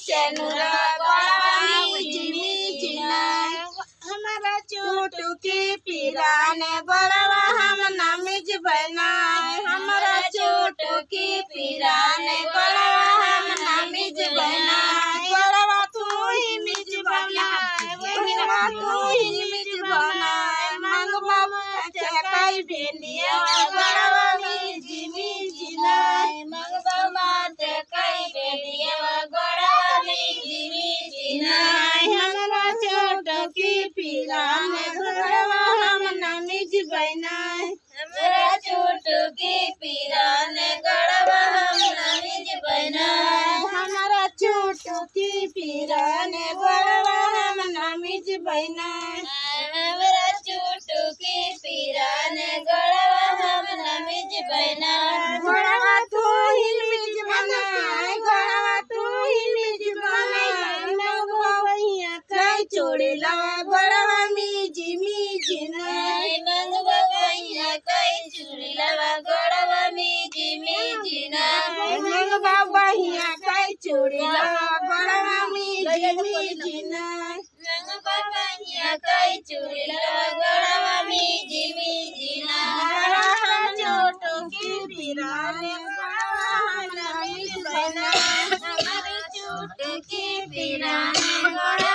सेनुरा गड़वा जिमी जिना हमारा चुटकी पिराने गड़वा हम नमिज बना हमारा चुटकी पिराने गड़वा हम नमिज बना गड़वा तू ही मिज बना गड़वा तू ही मिज बना मंगवा चकाई भेंडिया गड़वा में जिमी जिना मंगवा मात कई भेंडिया गड़वा में जिमी जिना हमारा चुटकी पिराने गड़वा हम नमिज बना हमारा चुटकी पिराने गड़वा हम नमिज बना हमारा चुटकी पिराने गड़वा हम नमिज बना हमारा चुटकी पिराने गड़वा हम नमिज बना गड़वा तू ही मिज बना गड़वा तू ही मिज बना मंगवा कई चोड़ी लवा गड़वा में जिमी जिना मंगवा कई चोड़ी लवा गड़वा में जिमी जिना मंगवा बहिया कई चोड़ी लवा गड़वा में जिमी जिना मंगवा बहिया कई चोड़ी लवा गड़वा में जिमी जिना चुटकी पिराने गड़वा हम नमिज बना हमारी चुटकी पिराने गड़वा